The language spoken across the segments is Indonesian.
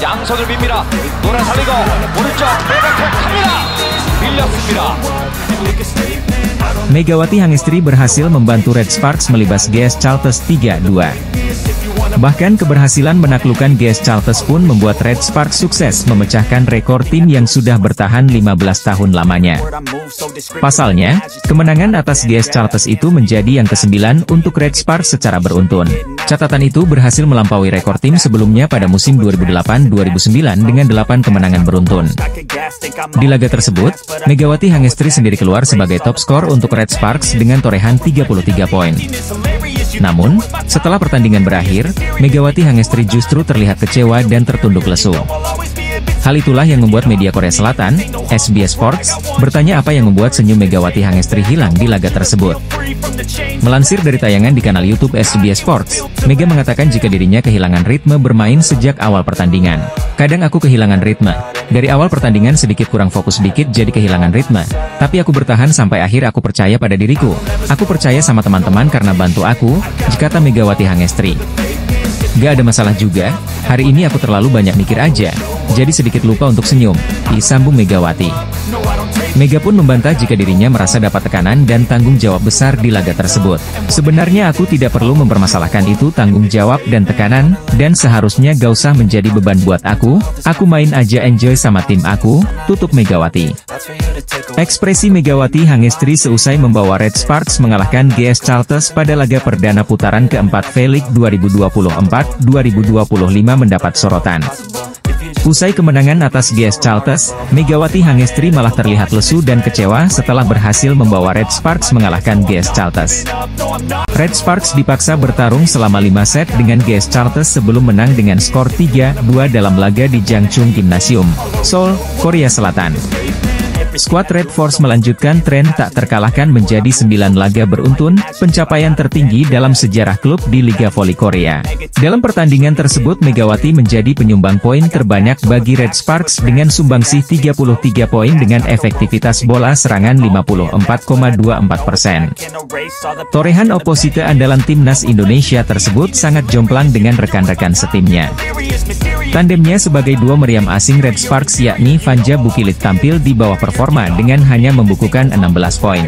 양손을 빕니다. 돌아 살리고 오른쪽 백어택 갑니다. 밀렸습니다. Megawati Hangestri berhasil membantu Red Sparks melibas GS Charlton 3-2. Bahkan keberhasilan menaklukkan GS Charlton pun membuat Red Sparks sukses memecahkan rekor tim yang sudah bertahan 15 tahun lamanya. Pasalnya, kemenangan atas GS Charlton itu menjadi yang ke-9 untuk Red Sparks secara beruntun. Catatan itu berhasil melampaui rekor tim sebelumnya pada musim 2008-2009 dengan 8 kemenangan beruntun. Di laga tersebut, Megawati Hangestri sendiri keluar sebagai top skor untuk Red Sparks dengan torehan 33 poin. Namun, setelah pertandingan berakhir, Megawati Hangestri justru terlihat kecewa dan tertunduk lesu. Hal itulah yang membuat media Korea Selatan, SBS Sports, bertanya apa yang membuat senyum Megawati Hangestri hilang di laga tersebut. Melansir dari tayangan di kanal YouTube SBS Sports, Mega mengatakan jika dirinya kehilangan ritme bermain sejak awal pertandingan. Kadang aku kehilangan ritme. Dari awal pertandingan sedikit kurang fokus dikit jadi kehilangan ritme. Tapi aku bertahan sampai akhir. Aku percaya pada diriku. Aku percaya sama teman-teman karena bantu aku, kata Megawati Hangestri. Gak ada masalah juga, hari ini aku terlalu banyak mikir aja, jadi sedikit lupa untuk senyum, disambung Megawati. Mega pun membantah jika dirinya merasa dapat tekanan dan tanggung jawab besar di laga tersebut. Sebenarnya aku tidak perlu mempermasalahkan itu tanggung jawab dan tekanan, dan seharusnya gak usah menjadi beban buat aku main aja enjoy sama tim aku, tutup Megawati. Ekspresi Megawati Hangestri seusai membawa Red Sparks mengalahkan GS Charlton pada laga perdana putaran keempat V-League 2024-2025 mendapat sorotan. Usai kemenangan atas GS Charlton, Megawati Hangestri malah terlihat lesu dan kecewa setelah berhasil membawa Red Sparks mengalahkan GS Charlton. Red Sparks dipaksa bertarung selama 5 set dengan GS Charlton sebelum menang dengan skor 3-2 dalam laga di Jangchung Gymnasium, Seoul, Korea Selatan. Skuad Red Force melanjutkan tren tak terkalahkan menjadi 9 laga beruntun, pencapaian tertinggi dalam sejarah klub di Liga Voli Korea. Dalam pertandingan tersebut Megawati menjadi penyumbang poin terbanyak bagi Red Sparks dengan sumbangsih 33 poin dengan efektivitas bola serangan 54,24%. Torehan oposite andalan timnas Indonesia tersebut sangat jomplang dengan rekan-rekan setimnya. Tandemnya sebagai dua meriam asing Red Sparks yakni Vanja Bukilit tampil di bawah performa dengan hanya membukukan 16 poin.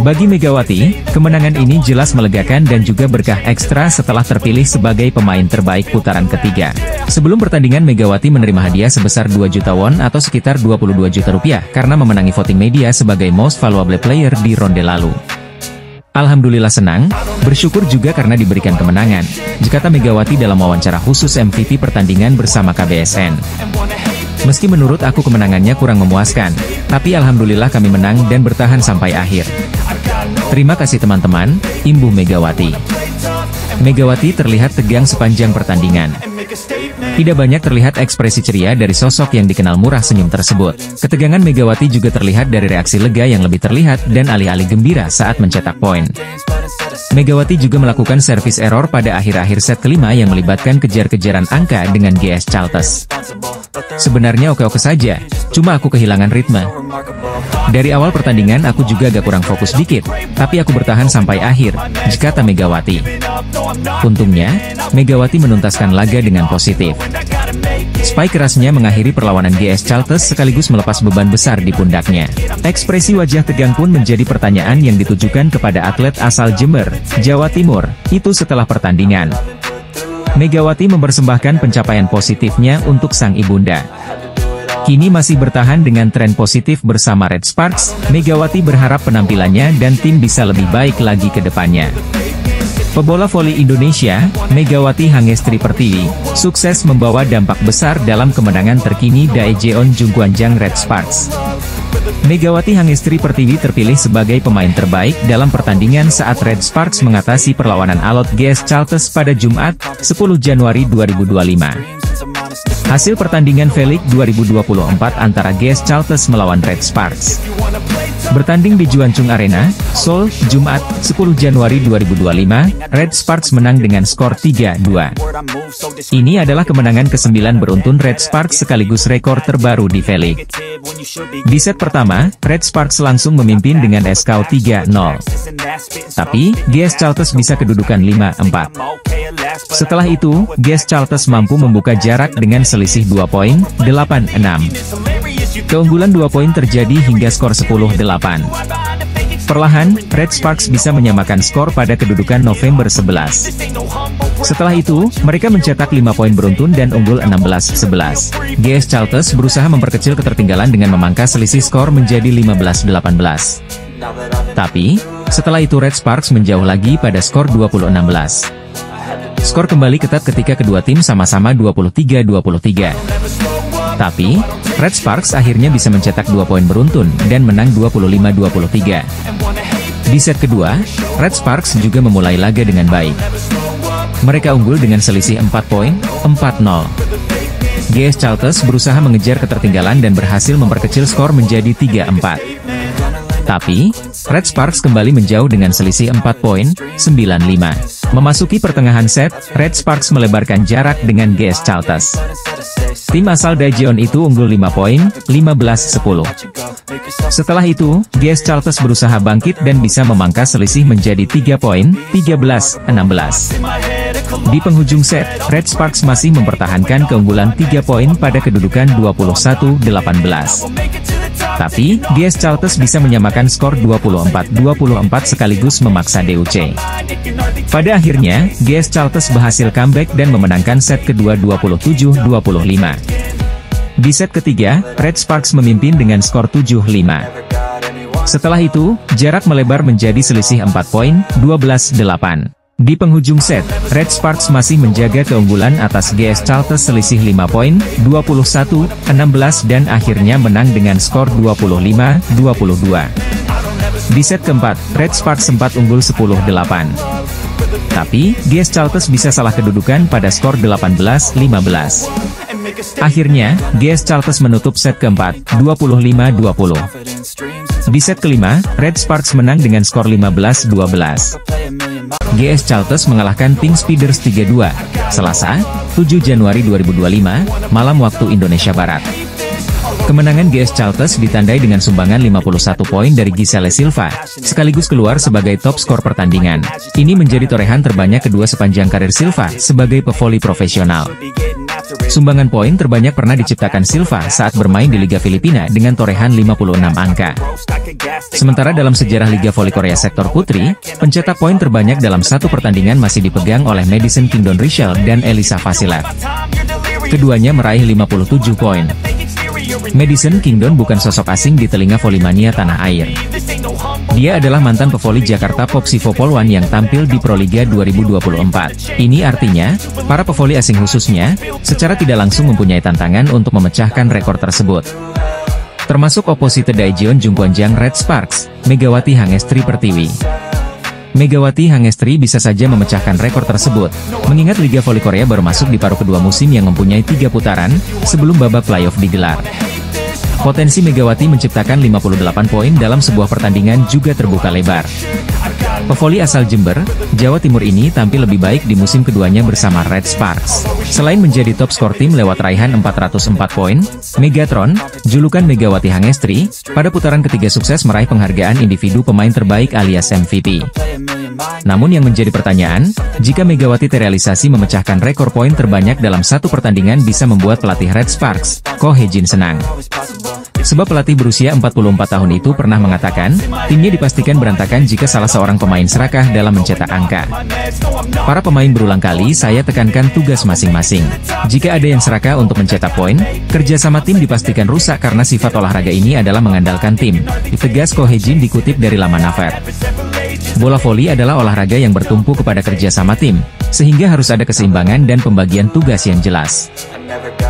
Bagi Megawati, kemenangan ini jelas melegakan dan juga berkah ekstra setelah terpilih sebagai pemain terbaik putaran ketiga. Sebelum pertandingan Megawati menerima hadiah sebesar 2 juta won atau sekitar 22 juta rupiah karena memenangi voting media sebagai Most Valuable Player di ronde lalu. Alhamdulillah senang, bersyukur juga karena diberikan kemenangan, kata Megawati dalam wawancara khusus MVP pertandingan bersama KBSN. Meski menurut aku kemenangannya kurang memuaskan, tapi alhamdulillah kami menang dan bertahan sampai akhir. Terima kasih teman-teman, imbuh Megawati. Megawati terlihat tegang sepanjang pertandingan. Tidak banyak terlihat ekspresi ceria dari sosok yang dikenal murah senyum tersebut. Ketegangan Megawati juga terlihat dari reaksi lega yang lebih terlihat dan alih-alih gembira saat mencetak poin. Megawati juga melakukan service error pada akhir-akhir set kelima yang melibatkan kejar-kejaran angka dengan GS Charlton. Sebenarnya oke-oke saja, cuma aku kehilangan ritme. Dari awal pertandingan aku juga agak kurang fokus dikit, tapi aku bertahan sampai akhir, kata Megawati. Untungnya, Megawati menuntaskan laga dengan positif. Spike kerasnya mengakhiri perlawanan GS Charlton sekaligus melepas beban besar di pundaknya. Ekspresi wajah tegang pun menjadi pertanyaan yang ditujukan kepada atlet asal Jember, Jawa Timur, itu setelah pertandingan. Megawati mempersembahkan pencapaian positifnya untuk sang ibunda. Kini masih bertahan dengan tren positif bersama Red Sparks, Megawati berharap penampilannya dan tim bisa lebih baik lagi ke depannya. Pebola voli Indonesia, Megawati Hangestri Pertiwi, sukses membawa dampak besar dalam kemenangan terkini Daejeon Jungkwanjang Red Sparks. Megawati Hangestri Pertiwi terpilih sebagai pemain terbaik dalam pertandingan saat Red Sparks mengatasi perlawanan alot GS Charlton pada Jumat, 10 Januari 2025. Hasil pertandingan V-League 2024 antara GS Charlton melawan Red Sparks. Bertanding di Juanchung Arena, Seoul, Jumat, 10 Januari 2025, Red Sparks menang dengan skor 3-2. Ini adalah kemenangan ke-9 beruntun Red Sparks sekaligus rekor terbaru di V-League. Di set pertama, Red Sparks langsung memimpin dengan skor 3-0. Tapi, GS Charlton bisa kedudukan 5-4. Setelah itu, GS Charlton mampu membuka jarak dengan selisih 2 poin, 8-6. Keunggulan 2 poin terjadi hingga skor 10-8. Perlahan, Red Sparks bisa menyamakan skor pada kedudukan November 11. Setelah itu, mereka mencetak 5 poin beruntun dan unggul 16-11. GS Charlton berusaha memperkecil ketertinggalan dengan memangkas selisih skor menjadi 15-18. Tapi, setelah itu Red Sparks menjauh lagi pada skor 20-16. Skor kembali ketat ketika kedua tim sama-sama 23-23. Tapi, Red Sparks akhirnya bisa mencetak 2 poin beruntun dan menang 25-23. Di set kedua, Red Sparks juga memulai laga dengan baik. Mereka unggul dengan selisih 4 poin, 4-0. GS Charlton berusaha mengejar ketertinggalan dan berhasil memperkecil skor menjadi 3-4. Tapi, Red Sparks kembali menjauh dengan selisih 4 poin, 9-5. Memasuki pertengahan set, Red Sparks melebarkan jarak dengan GS Charlton. Tim asal Daejeon itu unggul 5 poin, 15-10. Setelah itu, GS Charlton berusaha bangkit dan bisa memangkas selisih menjadi 3 poin, 13-16. Di penghujung set, Red Sparks masih mempertahankan keunggulan 3 poin pada kedudukan 21-18. Tapi, GS Charlton bisa menyamakan skor 24-24 sekaligus memaksa DUC. Pada akhirnya, GS Charlton berhasil comeback dan memenangkan set kedua 27-25. Di set ketiga, Red Sparks memimpin dengan skor 7-5. Setelah itu, jarak melebar menjadi selisih 4 poin, 12-8. Di penghujung set, Red Sparks masih menjaga keunggulan atas GS Charlton selisih 5 poin, 21-16 dan akhirnya menang dengan skor 25-22. Di set keempat, Red Sparks sempat unggul 10-8. Tapi, GS Charlton bisa salah kedudukan pada skor 18-15. Akhirnya, GS Charlton menutup set keempat, 25-20. Di set kelima, Red Sparks menang dengan skor 15-12. GS Charlton mengalahkan Pink Speeders 3-2, Selasa, 7 Januari 2025, malam waktu Indonesia Barat. Kemenangan GS Charlton ditandai dengan sumbangan 51 poin dari Giselle Silva, sekaligus keluar sebagai top skor pertandingan. Ini menjadi torehan terbanyak kedua sepanjang karir Silva sebagai pevoli profesional. Sumbangan poin terbanyak pernah diciptakan Silva saat bermain di Liga Filipina dengan torehan 56 angka. Sementara dalam sejarah Liga Voli Korea sektor putri, pencetak poin terbanyak dalam satu pertandingan masih dipegang oleh Madison Kingdon Richelle dan Elisa Vasilev. Keduanya meraih 57 poin. Madison Kingdon bukan sosok asing di telinga volimania tanah air. Dia adalah mantan pevoli Jakarta Popsivo Polwan yang tampil di Proliga 2024. Ini artinya, para pevoli asing khususnya, secara tidak langsung mempunyai tantangan untuk memecahkan rekor tersebut. Termasuk oposite Daejeon Jungkwanjang Red Sparks, Megawati Hangestri Pertiwi. Megawati Hangestri bisa saja memecahkan rekor tersebut, mengingat Liga Voli Korea baru masuk di paruh kedua musim yang mempunyai 3 putaran, sebelum babak playoff digelar. Potensi Megawati menciptakan 58 poin dalam sebuah pertandingan juga terbuka lebar. Pevoli asal Jember, Jawa Timur ini tampil lebih baik di musim keduanya bersama Red Sparks. Selain menjadi top skor tim lewat raihan 404 poin, Megatron, julukan Megawati Hangestri, pada putaran ketiga sukses meraih penghargaan individu pemain terbaik alias MVP. Namun yang menjadi pertanyaan, jika Megawati terrealisasi memecahkan rekor poin terbanyak dalam satu pertandingan bisa membuat pelatih Red Sparks, Ko Hee-jin senang. Sebab pelatih berusia 44 tahun itu pernah mengatakan, timnya dipastikan berantakan jika salah seorang pemain serakah dalam mencetak angka. Para pemain berulang kali saya tekankan tugas masing-masing. Jika ada yang serakah untuk mencetak poin, kerjasama tim dipastikan rusak karena sifat olahraga ini adalah mengandalkan tim, tegas Ko Hee-jin dikutip dari laman Naver. Bola voli adalah olahraga yang bertumpu kepada kerjasama tim, sehingga harus ada keseimbangan dan pembagian tugas yang jelas.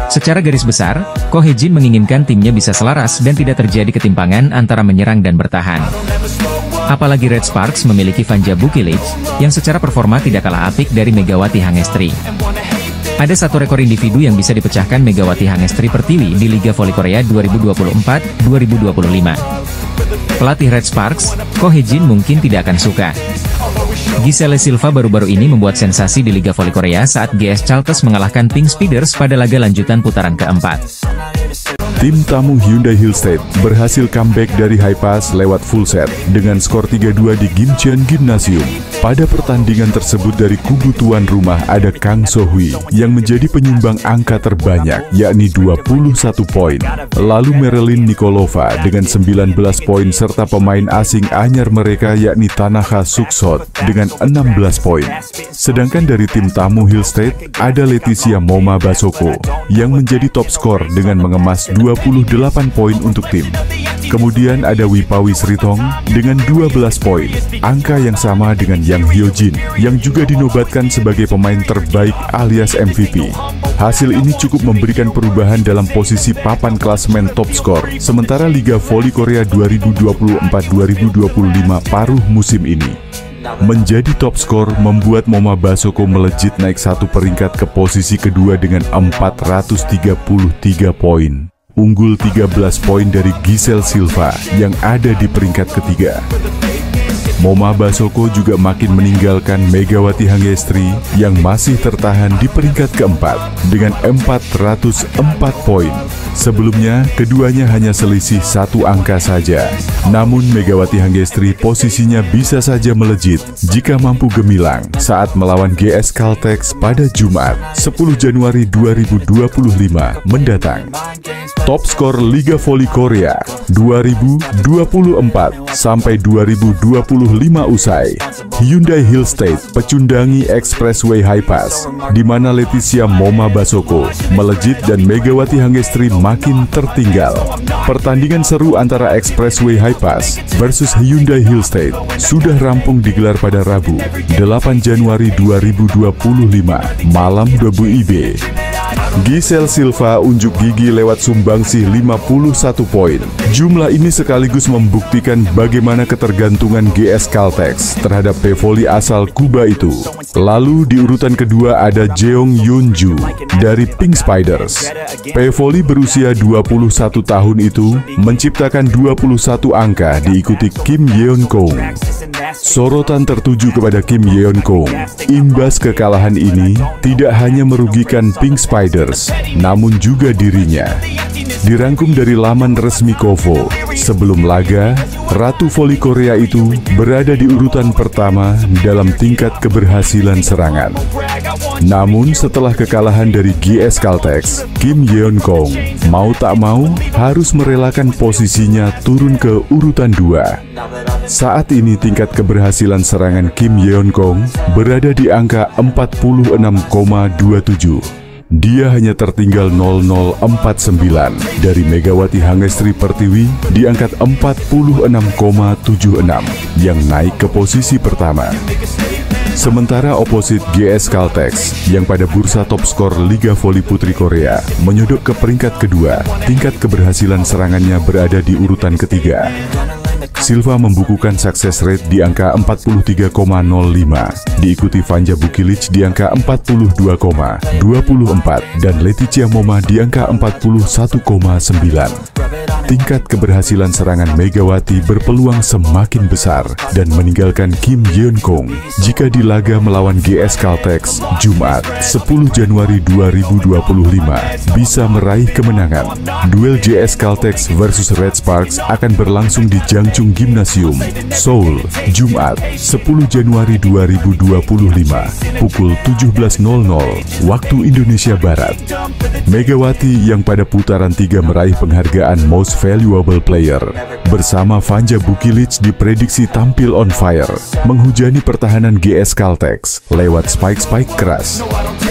Secara garis besar, Ko Hee-jin menginginkan timnya bisa selaras dan tidak terjadi ketimpangan antara menyerang dan bertahan. Apalagi Red Sparks memiliki Vanja Bukilic, yang secara performa tidak kalah apik dari Megawati Hangestri. Ada satu rekor individu yang bisa dipecahkan Megawati Hangestri Pertiwi di Liga Voli Korea 2024-2025. Pelatih Red Sparks, Ko Hee-jin mungkin tidak akan suka. Giselle Silva baru-baru ini membuat sensasi di Liga Voli Korea saat GS Charlton mengalahkan Pink Speeders pada laga lanjutan putaran keempat. Tim tamu Hyundai Hillstead berhasil comeback dari high pass lewat full set dengan skor 3-2 di Gimcheon Gymnasium. Pada pertandingan tersebut dari kubu tuan rumah ada Kang So-hui yang menjadi penyumbang angka terbanyak yakni 21 poin. Lalu Marilyn Nikolova dengan 19 poin serta pemain asing anyar mereka yakni Tanaka Suksot dengan 16 poin. Sedangkan dari tim tamu Hillstead ada Leticia Moma Basoko yang menjadi top skor dengan mengemas 28 poin untuk tim. Kemudian ada Wipawi Sritong dengan 12 poin, angka yang sama dengan Yang Hyojin yang juga dinobatkan sebagai pemain terbaik alias MVP. Hasil ini cukup memberikan perubahan dalam posisi papan klasemen top skor, sementara Liga Voli Korea 2024-2025 paruh musim ini. Menjadi top skor membuat Moma Basoko melejit naik satu peringkat ke posisi kedua dengan 433 poin. Unggul 13 poin dari Giselle Silva yang ada di peringkat ketiga. Moma Basoko juga makin meninggalkan Megawati Hangestri yang masih tertahan di peringkat keempat dengan 404 poin. Sebelumnya, keduanya hanya selisih satu angka saja. Namun Megawati Hangestri posisinya bisa saja melejit jika mampu gemilang saat melawan GS Caltex pada Jumat, 10 Januari 2025 mendatang. Top skor Liga Voli Korea 2024 sampai 2025 usai, Hyundai Hillstead pecundangi Expressway High Pass, di mana Leticia Moma Basoko melejit dan Megawati Hangestri makin tertinggal. Pertandingan seru antara Expressway High Pass versus Hyundai Hillstead sudah rampung digelar pada Rabu, 8 Januari 2025, malam WIB. Giselle Silva unjuk gigi lewat sumbangsih 51 poin. Jumlah ini sekaligus membuktikan bagaimana ketergantungan GS Caltex terhadap pevoli asal Kuba itu. Lalu di urutan kedua ada Jeong Yeonju dari Pink Spiders. Pevoli berusia 21 tahun itu menciptakan 21 angka diikuti Kim Yeon Kong. Sorotan tertuju kepada Kim Yeon Kong. Imbas kekalahan ini tidak hanya merugikan Pink Spiders, namun juga dirinya. Dirangkum dari laman resmi KOVO, sebelum laga, Ratu Voli Korea itu berada di urutan pertama dalam tingkat keberhasilan serangan. Namun setelah kekalahan dari GS Caltex, Kim Yeon Kong mau tak mau harus merelakan posisinya turun ke urutan 2. Saat ini tingkat keberhasilan serangan Kim Yeon Kong berada di angka 46,27. Dia hanya tertinggal 0049 dari Megawati Hangestri Pertiwi di angka 46,76 yang naik ke posisi pertama. Sementara oposit GS Caltex yang pada bursa top skor Liga Voli Putri Korea menyodok ke peringkat kedua, tingkat keberhasilan serangannya berada di urutan ketiga. Silva membukukan success rate di angka 43,05, diikuti Vanja Bukilic di angka 42,24 dan Leticia Moma di angka 41,9. Tingkat keberhasilan serangan Megawati berpeluang semakin besar dan meninggalkan Kim Yeon Kong jika di laga melawan GS Caltex Jumat 10 Januari 2025 bisa meraih kemenangan. Duel GS Caltex versus Red Sparks akan berlangsung di Jangchung Gymnasium, Seoul, Jumat 10 Januari 2025 pukul 17.00 waktu Indonesia Barat. Megawati yang pada putaran 3 meraih penghargaan Most Valuable Player bersama Vanja Bukilic diprediksi tampil on fire, menghujani pertahanan GS Caltex lewat spike-spike keras.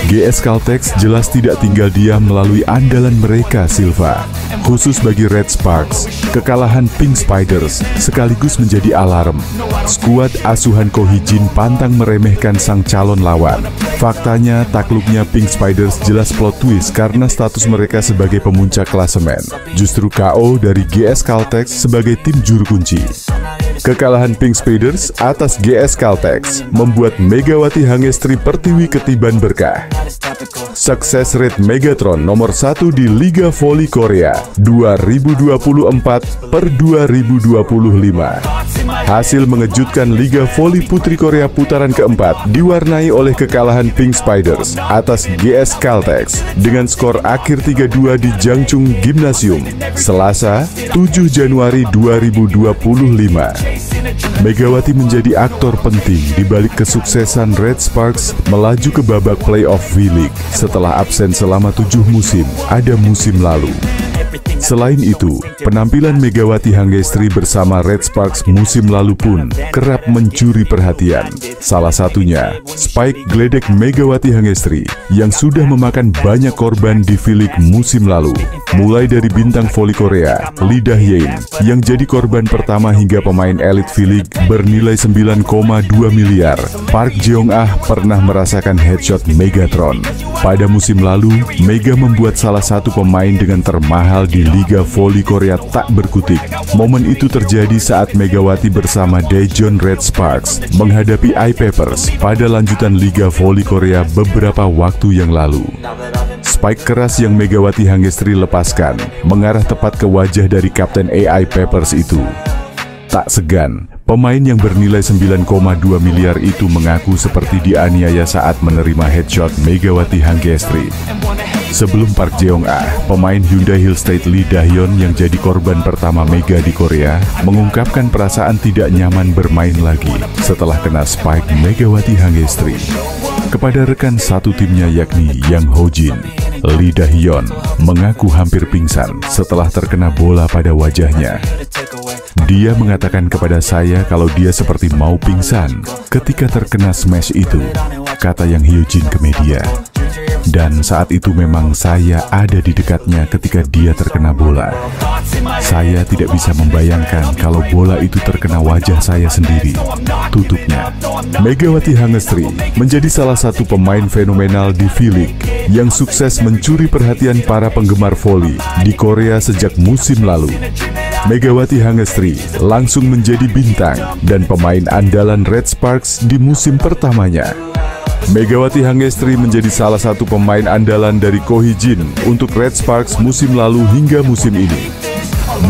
GS Caltex jelas tidak tinggal diam melalui andalan mereka Silva. Khusus bagi Red Sparks, kekalahan Pink Spiders sekaligus menjadi alarm. Skuad asuhan Ko Hee-jin pantang meremehkan sang calon lawan. Faktanya, takluknya Pink Spiders jelas plot twist karena status mereka sebagai pemuncak klasemen. Justru KO dari GS Caltex sebagai tim juru kunci. Kekalahan Pink Spiders atas GS Caltex membuat Megawati Hangestri Pertiwi ketiban berkah. Sukses rate Megatron nomor 1 di Liga Voli Korea 2024/2025. Hasil mengejutkan Liga Voli Putri Korea putaran keempat diwarnai oleh kekalahan Pink Spiders atas GS Caltex dengan skor akhir 3-2 di Jangchung Gymnasium, Selasa, 7 Januari 2025. Megawati menjadi aktor penting di balik kesuksesan Red Sparks melaju ke babak playoff V-League setelah absen selama 7 musim ada musim lalu. Selain itu, penampilan Megawati Hangestri bersama Red Sparks musim lalu pun kerap mencuri perhatian. Salah satunya, Spike geledek Megawati Hangestri yang sudah memakan banyak korban di V-League musim lalu. Mulai dari bintang voli Korea, Lee Dah-yeon, yang jadi korban pertama hingga pemain elit V-League bernilai 9,2 miliar. Park Jeong-ah pernah merasakan headshot Megatron. Pada musim lalu, Mega membuat salah satu pemain dengan termahal di Liga Voli Korea tak berkutik. Momen itu terjadi saat Megawati bersama Daejeon Red Sparks menghadapi I-Papers pada lanjutan Liga Voli Korea beberapa waktu yang lalu. Spike keras yang Megawati Hangestri lepaskan mengarah tepat ke wajah dari kapten AI Papers itu. Tak segan, pemain yang bernilai 9,2 miliar itu mengaku seperti dianiaya saat menerima headshot Megawati Hangestri. Sebelum Park Jeong-ah, pemain Hyundai Hill State Lee Dah-yeon yang jadi korban pertama Mega di Korea, mengungkapkan perasaan tidak nyaman bermain lagi setelah kena spike Megawati Hangestri. Kepada rekan satu timnya yakni Yang Ho-jin, Lee Dah-yeon mengaku hampir pingsan setelah terkena bola pada wajahnya. Dia mengatakan kepada saya kalau dia seperti mau pingsan ketika terkena smash itu, kata Yang Ho-jin ke media. Dan saat itu memang saya ada di dekatnya ketika dia terkena bola. Saya tidak bisa membayangkan kalau bola itu terkena wajah saya sendiri, tutupnya. Megawati Hangestri menjadi salah satu pemain fenomenal di V-League yang sukses mencuri perhatian para penggemar voli di Korea sejak musim lalu. Megawati Hangestri langsung menjadi bintang dan pemain andalan Red Sparks di musim pertamanya. Megawati Hangestri menjadi salah satu pemain andalan dari Ko Hee-jin untuk Red Sparks musim lalu hingga musim ini.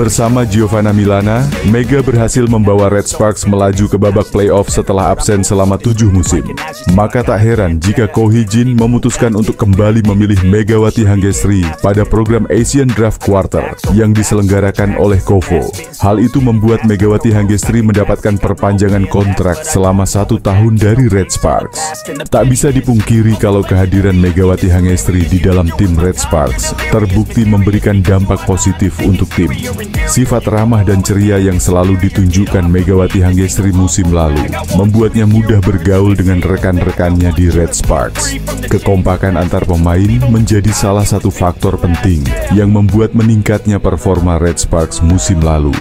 Bersama Giovanna Milana, Mega berhasil membawa Red Sparks melaju ke babak playoff setelah absen selama 7 musim. Maka tak heran jika Ko Hee-jin memutuskan untuk kembali memilih Megawati Hangestri pada program Asian Draft Quarter yang diselenggarakan oleh KOVO. Hal itu membuat Megawati Hangestri mendapatkan perpanjangan kontrak selama 1 tahun dari Red Sparks. Tak bisa dipungkiri kalau kehadiran Megawati Hangestri di dalam tim Red Sparks terbukti memberikan dampak positif untuk tim. Sifat ramah dan ceria yang selalu ditunjukkan Megawati Hangestri musim lalu membuatnya mudah bergaul dengan rekan-rekannya di Red Sparks. Kekompakan antar pemain menjadi salah satu faktor penting yang membuat meningkatnya performa Red Sparks musim lalu.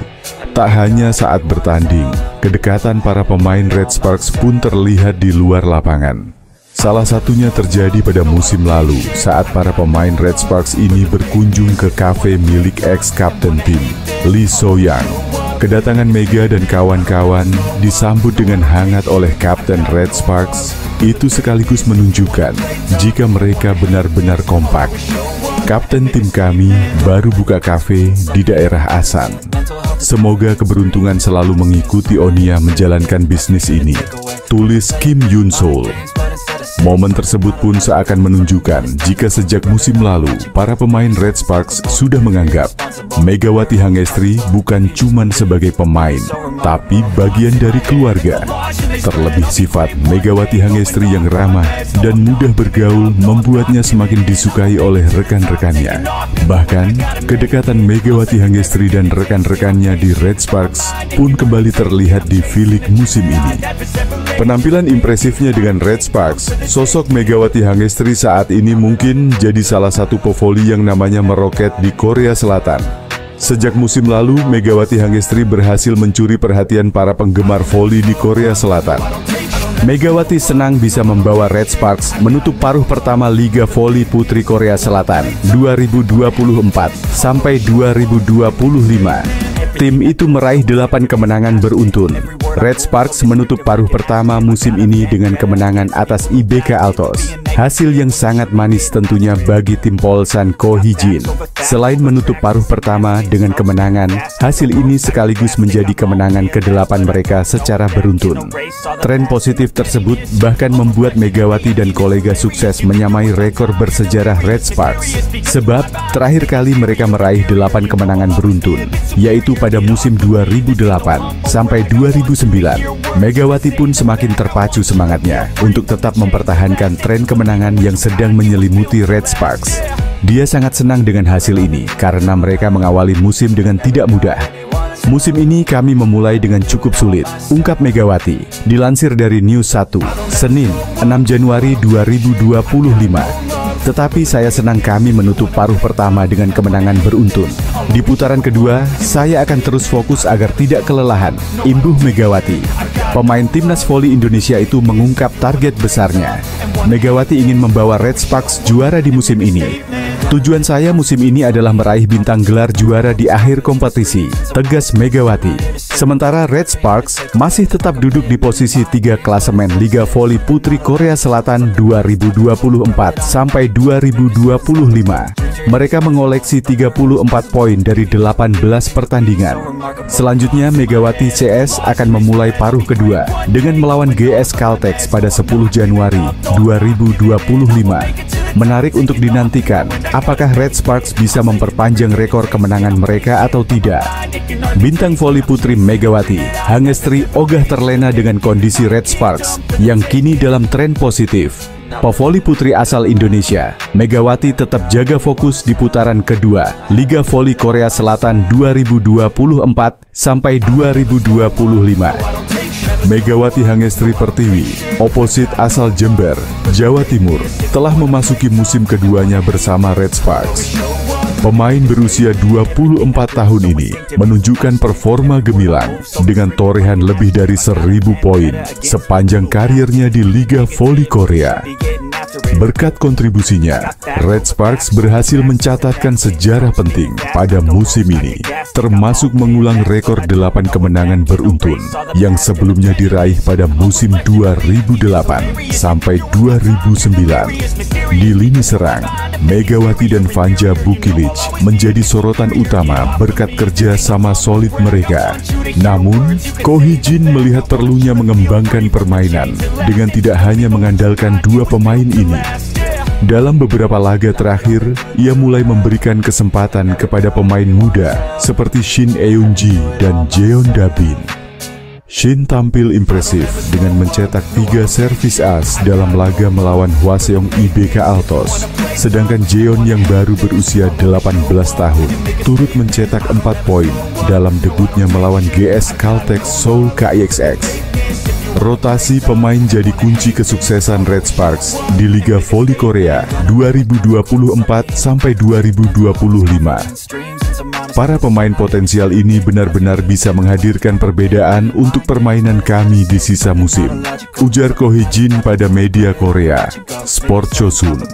Tak hanya saat bertanding, kedekatan para pemain Red Sparks pun terlihat di luar lapangan. Salah satunya terjadi pada musim lalu saat para pemain Red Sparks ini berkunjung ke kafe milik ex-kapten tim, Lee So-young. Kedatangan Mega dan kawan-kawan disambut dengan hangat oleh Kapten Red Sparks. Itu sekaligus menunjukkan jika mereka benar-benar kompak. Kapten tim kami baru buka kafe di daerah Asan. Semoga keberuntungan selalu mengikuti Onia menjalankan bisnis ini, tulis Kim Yoon-sol. Momen tersebut pun seakan menunjukkan jika sejak musim lalu, para pemain Red Sparks sudah menganggap Megawati Hangestri bukan cuman sebagai pemain, tapi bagian dari keluarga. Terlebih sifat Megawati Hangestri yang ramah dan mudah bergaul membuatnya semakin disukai oleh rekan-rekannya. Bahkan, kedekatan Megawati Hangestri dan rekan-rekannya di Red Sparks pun kembali terlihat di V-League musim ini. Penampilan impresifnya dengan Red Sparks, sosok Megawati Hangestri saat ini mungkin jadi salah satu pevoli yang namanya meroket di Korea Selatan. Sejak musim lalu, Megawati Hangestri berhasil mencuri perhatian para penggemar voli di Korea Selatan. Megawati senang bisa membawa Red Sparks menutup paruh pertama Liga Voli Putri Korea Selatan 2024 sampai 2025. Tim itu meraih 8 kemenangan beruntun. Red Sparks menutup paruh pertama musim ini dengan kemenangan atas IBK Altos. Hasil yang sangat manis tentunya bagi tim Polsan Ko Hee-jin. Selain menutup paruh pertama dengan kemenangan, hasil ini sekaligus menjadi kemenangan ke-8 mereka secara beruntun. Tren positif tersebut bahkan membuat Megawati dan kolega sukses menyamai rekor bersejarah Red Sparks. Sebab terakhir kali mereka meraih 8 kemenangan beruntun, yaitu pada musim 2008 sampai 2009. Megawati pun semakin terpacu semangatnya untuk tetap mempertahankan tren kemenangan yang sedang menyelimuti Red Sparks. Dia sangat senang dengan hasil ini karena mereka mengawali musim dengan tidak mudah. Musim ini kami memulai dengan cukup sulit, ungkap Megawati. Dilansir dari News 1, Senin, 6 Januari 2025. Tetapi saya senang kami menutup paruh pertama dengan kemenangan beruntun. Di putaran kedua, saya akan terus fokus agar tidak kelelahan, imbuh Megawati. Pemain timnas voli Indonesia itu mengungkap target besarnya. Megawati ingin membawa Red Sparks juara di musim ini. Tujuan saya musim ini adalah meraih bintang gelar juara di akhir kompetisi, tegas Megawati. Sementara Red Sparks masih tetap duduk di posisi 3 klasemen Liga Voli Putri Korea Selatan 2024 sampai 2025. Mereka mengoleksi 34 poin dari 18 pertandingan. Selanjutnya Megawati CS akan memulai paruh kedua dengan melawan GS Caltex pada 10 Januari 2025. Menarik untuk dinantikan, apakah Red Sparks bisa memperpanjang rekor kemenangan mereka atau tidak. Bintang voli putri Megawati, Hangestri ogah terlena dengan kondisi Red Sparks yang kini dalam tren positif. Pevoli putri asal Indonesia, Megawati tetap jaga fokus di putaran kedua Liga Voli Korea Selatan 2024 sampai 2025. Megawati Hangestri Pertiwi, oposit asal Jember, Jawa Timur, telah memasuki musim keduanya bersama Red Sparks. Pemain berusia 24 tahun ini menunjukkan performa gemilang dengan torehan lebih dari 1000 poin sepanjang karirnya di Liga Voli Korea. Berkat kontribusinya, Red Sparks berhasil mencatatkan sejarah penting pada musim ini, termasuk mengulang rekor 8 kemenangan beruntun yang sebelumnya diraih pada musim 2008 sampai 2009. Di lini serang, Megawati dan Vanja Bukilic menjadi sorotan utama berkat kerja sama solid mereka. Namun, Ko Hee-jin melihat perlunya mengembangkan permainan dengan tidak hanya mengandalkan 2 pemain ini. Dalam beberapa laga terakhir, ia mulai memberikan kesempatan kepada pemain muda seperti Shin Eun-ji dan Jeon Da-bin. Shin tampil impresif dengan mencetak 3 servis as dalam laga melawan Hwaseong IBK Altos. Sedangkan Jeon yang baru berusia 18 tahun turut mencetak 4 poin dalam debutnya melawan GS Caltex Seoul KIXX. Rotasi pemain jadi kunci kesuksesan Red Sparks di Liga Voli Korea 2024 sampai 2025. Para pemain potensial ini benar-benar bisa menghadirkan perbedaan untuk permainan kami di sisa musim, ujar Ko Hee-jin pada media Korea, Sport Chosun.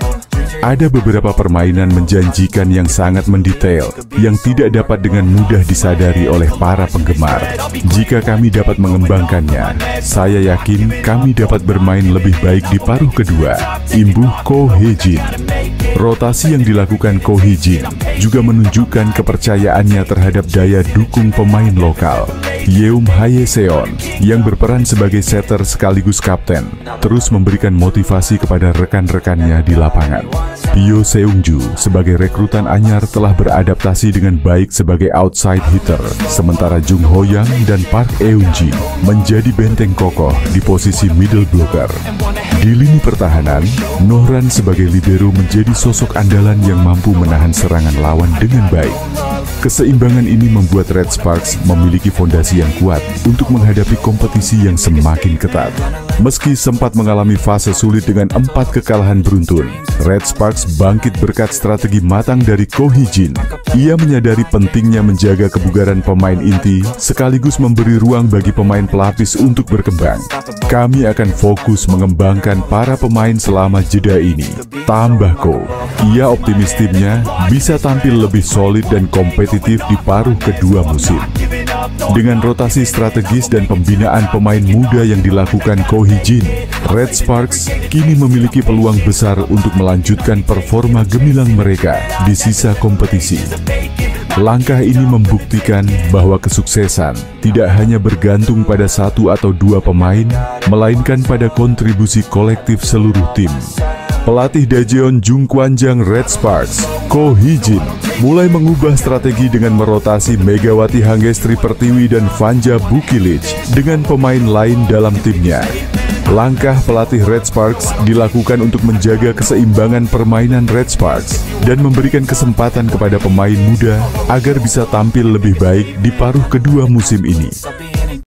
Ada beberapa permainan menjanjikan yang sangat mendetail, yang tidak dapat dengan mudah disadari oleh para penggemar. Jika kami dapat mengembangkannya, saya yakin kami dapat bermain lebih baik di paruh kedua, imbuh Ko Hee-jin. Rotasi yang dilakukan Ko Hee-jin juga menunjukkan kepercayaannya terhadap daya dukung pemain lokal. Yeum Hae-seon yang berperan sebagai setter sekaligus kapten terus memberikan motivasi kepada rekan-rekannya di lapangan. Yo Seung-ju sebagai rekrutan anyar telah beradaptasi dengan baik sebagai outside hitter, sementara Jung Ho-yang dan Park Eun-ji menjadi benteng kokoh di posisi middle blocker. Di lini pertahanan, Nohran sebagai libero menjadi sosok andalan yang mampu menahan serangan lawan dengan baik. Keseimbangan ini membuat Red Sparks memiliki fondasi yang kuat untuk menghadapi kompetisi yang semakin ketat. Meski sempat mengalami fase sulit dengan 4 kekalahan beruntun, Red Sparks bangkit berkat strategi matang dari Ko Hee-jin. Ia menyadari pentingnya menjaga kebugaran pemain inti sekaligus memberi ruang bagi pemain pelapis untuk berkembang. Kami akan fokus mengembangkan para pemain selama jeda ini, tambah Ko. Ia optimis timnya bisa tampil lebih solid dan kompetitif di paruh kedua musim. Dengan rotasi strategis dan pembinaan pemain muda yang dilakukan Ko Hee-jin, Red Sparks kini memiliki peluang besar untuk melanjutkan performa gemilang mereka di sisa kompetisi. Langkah ini membuktikan bahwa kesuksesan tidak hanya bergantung pada satu atau dua pemain, melainkan pada kontribusi kolektif seluruh tim. Pelatih Daejeon Jungkwanjang Red Sparks, Ko Hee-jin, mulai mengubah strategi dengan merotasi Megawati Hangestri Pertiwi dan Vanja Bukilic dengan pemain lain dalam timnya. Langkah pelatih Red Sparks dilakukan untuk menjaga keseimbangan permainan Red Sparks dan memberikan kesempatan kepada pemain muda agar bisa tampil lebih baik di paruh kedua musim ini.